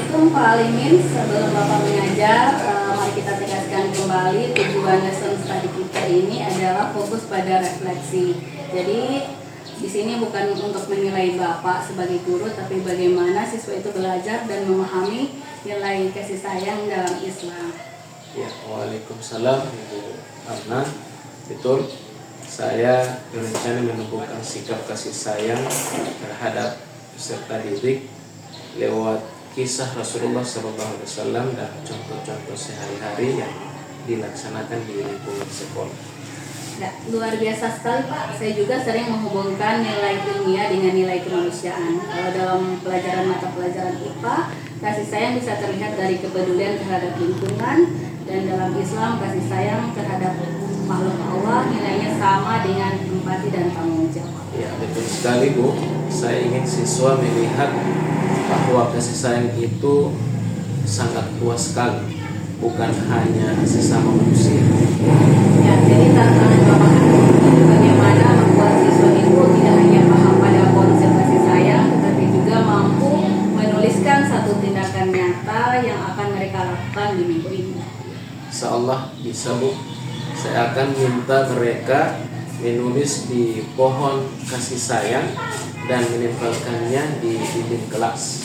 Assalamualaikum Pak Alimin. Sebelum Bapak mengajar, mari kita tegaskan kembali tujuan lesson study kita ini adalah fokus pada refleksi. Jadi di sini bukan untuk menilai Bapak sebagai guru, tapi bagaimana siswa itu belajar dan memahami nilai kasih sayang dalam Islam. Ya, waalaikumsalam Ibu Arna. Betul, saya berencana menumbuhkan sikap kasih sayang terhadap peserta didik lewat kisah Rasulullah SAW dan contoh-contoh sehari-hari yang dilaksanakan di lingkungan sekolah. Ya, luar biasa sekali Pak. Saya juga sering menghubungkan nilai ilmiah dengan nilai kemanusiaan. Kalau dalam pelajaran mata pelajaran IPA, kasih sayang bisa terlihat dari kepedulian terhadap lingkungan, dan dalam Islam kasih sayang terhadap makhluk Allah nilainya sama dengan empati dan tanggung jawab. Ya, betul sekali Bu. Saya ingin siswa melihat bahwa kasih sayang itu sangat luas sekali, bukan hanya sesama manusia. Ya, jadi tantangan Bapak ini bagaimana membuat siswa itu tidak hanya paham pada konsep kasih sayang, tetapi juga mampu menuliskan satu tindakan nyata yang akan mereka lakukan di minggu ini. Insyaallah bisa Bu. Saya akan minta mereka menulis di pohon kasih sayang dan menempelkannya di dinding kelas.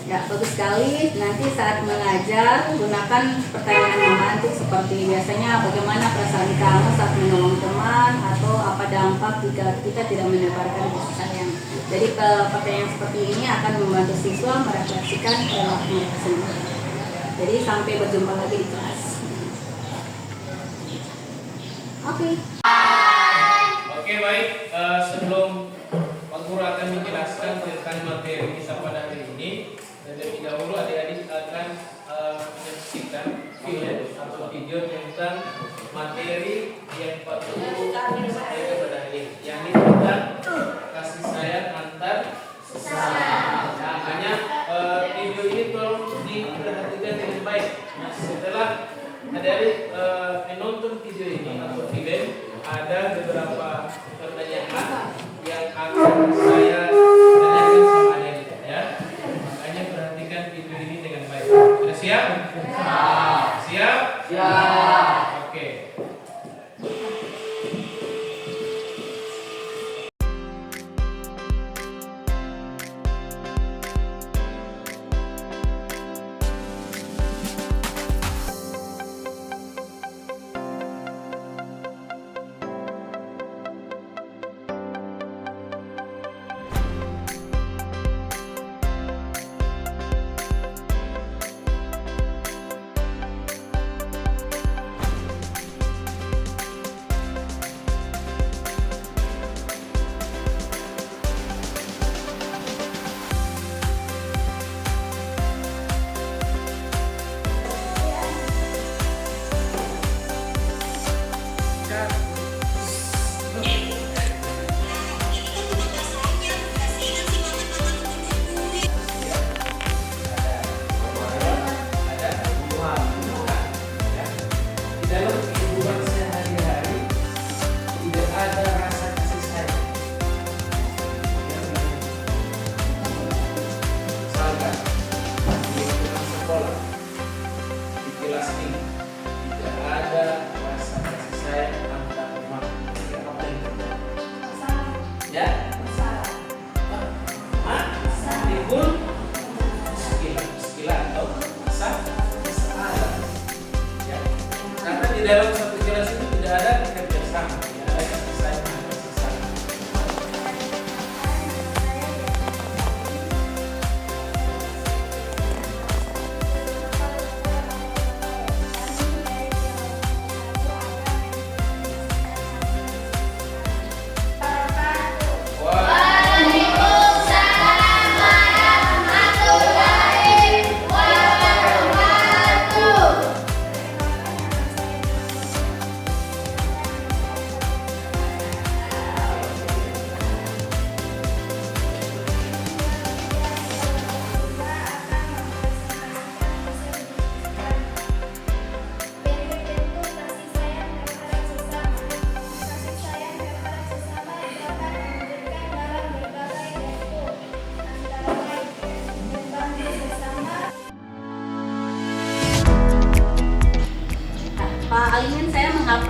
Ya, bagus sekali. Nanti saat mengajar, gunakan pertanyaan memantik seperti biasanya, bagaimana perasaan kamu saat menolong teman, atau apa dampak jika kita tidak menebarkan kasih sayang. Jadi pertanyaan seperti ini akan membantu siswa merefleksikan perilaku mereka sendiri. Jadi sampai berjumpa lagi di kelas. Oke. Oke, baik. Sebelum Pak Guru akan menjelaskan tentang materi kita pada hari ini, terlebih dahulu adik-adik akan menyaksikan video tentang materi yang Pak Guru sampaikan pada hari ini, yakni tentang kasih sayang antar sesama. Nah, hanya video ini tolong diperhatikan dengan baik. Nah, setelah adik-adik menonton video ini atau film, ada beberapa pertanyaan yang akan saya tanyakan sama adik-adik ya. Makanya perhatikan video ini dengan baik. Sudah siap? Siap? Siap. Oke.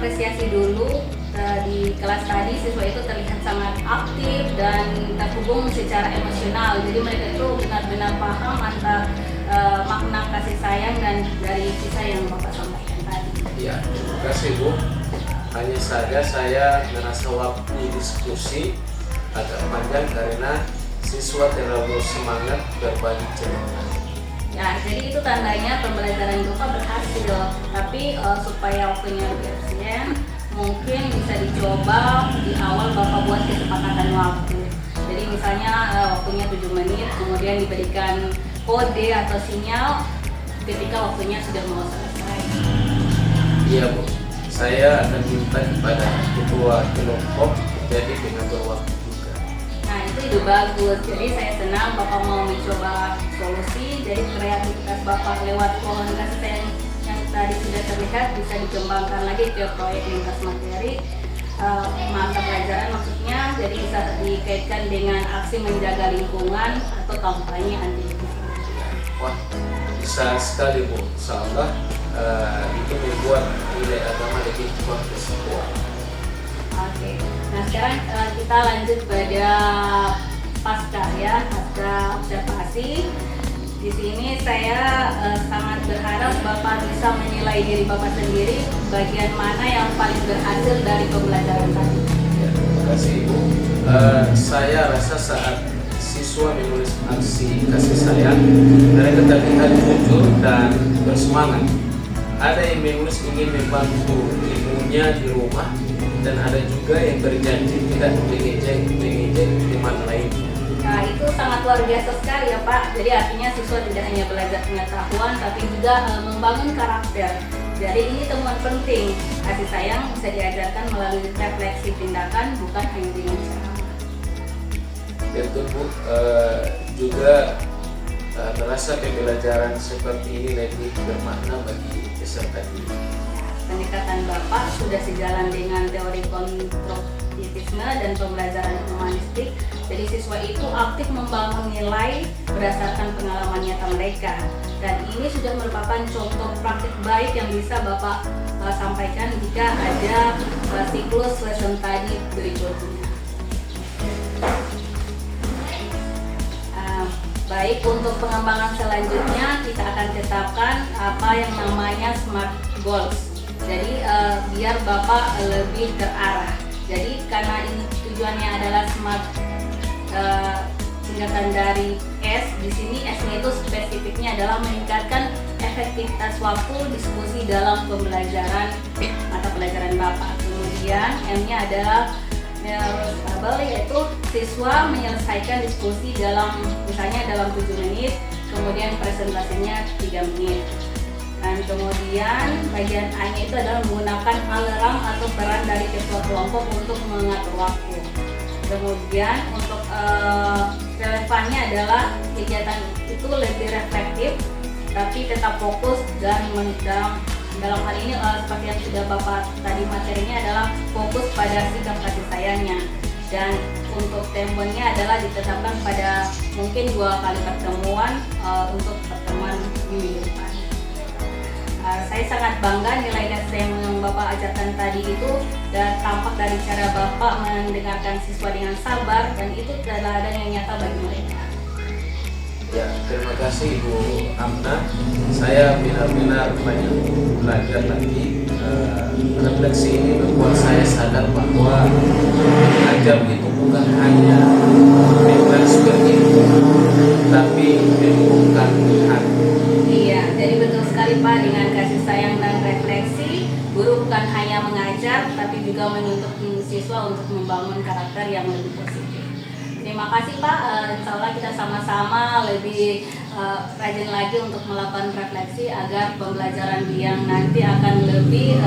apresiasi dulu di kelas tadi siswa itu terlihat sangat aktif dan terhubung secara emosional. Jadi mereka itu benar-benar paham antara makna kasih sayang dan dari kisah yang Bapak sampaikan tadi. Ya, terima kasih Bu. Hanya saja saya merasa waktu diskusi agak panjang karena siswa terlalu semangat berbagi cerita. Ya, jadi itu tandanya pembelajaran Bapak berhasil. Tapi supaya waktunya lebih efisien, mungkin bisa dicoba di awal Bapak buat kesepakatan waktu. Jadi misalnya waktunya 7 menit, kemudian diberikan kode atau sinyal ketika waktunya sudah mau selesai. Iya Bu, saya akan minta kepada ketua kelompok jadi pengatur waktu juga. Nah itu ide bagus, jadi saya senang Bapak mau mencoba solusi. Jadi kreativitas Bapak lewat pohon kasih sayang yang tadi sudah terlihat bisa dikembangkan lagi ke proyek lintas materi mata pelajaran maksudnya. Jadi bisa dikaitkan dengan aksi menjaga lingkungan atau kampanye anti. Wah, bisa sekali Bu. Insyaallah itu membuat nilai agama lebih kuat ke sekolah. Oke, nah sekarang kita lanjut pada pasca observasi. Di sini saya sangat berharap Bapak bisa menilai diri Bapak sendiri bagian mana yang paling berhasil dari pembelajaran tadi. Ya, terima kasih Ibu. Saya rasa saat siswa menulis aksi kasih sayang, mereka terlihat jujur dan bersemangat. Ada yang menulis ingin membantu ibunya di rumah, dan ada juga yang berjanji tidak mengejek teman lainnya. Nah itu sangat luar biasa sekali ya Pak. Jadi artinya siswa tidak hanya belajar pengetahuan tapi juga membangun karakter. Jadi ini temuan penting. Kasih sayang bisa diajarkan melalui refleksi tindakan, bukan hanya dengan ceramah. Betul Bu, juga merasa pembelajaran seperti ini lebih bermakna bagi peserta didik. Pendekatan Bapak sudah sejalan dengan teori konstruktivisme dan pembelajaran humanistik. Jadi siswa itu aktif membangun nilai berdasarkan pengalaman nyata mereka. Dan ini sudah merupakan contoh praktik baik yang bisa Bapak sampaikan jika ada siklus lesson tadi berikutnya. Baik, untuk pengembangan selanjutnya kita akan tetapkan apa yang namanya SMART Goals. Jadi biar Bapak lebih terarah. Jadi karena ini tujuannya adalah SMART, singkatan dari S. Di sini S-nya itu spesifiknya adalah meningkatkan efektivitas waktu diskusi dalam pembelajaran mata pelajaran Bapak. Kemudian M-nya adalah yaitu siswa menyelesaikan diskusi misalnya dalam 7 menit, kemudian presentasinya 3 menit. Dan kemudian bagian A-nya itu adalah menggunakan alarm atau peran dari ketua kelompok untuk mengatur waktu. Kemudian untuk relevannya adalah kegiatan itu lebih reflektif tapi tetap fokus dan dalam hal ini seperti yang sudah Bapak tadi materinya adalah fokus pada sikap kasih sayangnya. Dan untuk temponya adalah ditetapkan pada mungkin 2 kali pertemuan untuk pertemuan minggu depan. Saya sangat bangga nilai kasih yang Bapak ajarkan tadi itu dan tampak dari cara Bapak mendengarkan siswa dengan sabar dan itu teladan yang nyata bagi mereka. Ya, terima kasih Ibu Amna. Saya benar-benar banyak belajar lagi. Refleksi ini membuat saya sadar bahwa mengajar itu bukan hanya mentransfer ilmu, tapi menumbuhkan hati. Iya, jadi betul sekali Pak, dengan kasih sayang dan refleksi, guru bukan hanya mengajar, tapi juga menuntut siswa untuk membangun karakter yang lebih positif. Terima kasih Pak, insya Allah kita sama-sama lebih rajin lagi untuk melakukan refleksi agar pembelajaran yang nanti akan lebih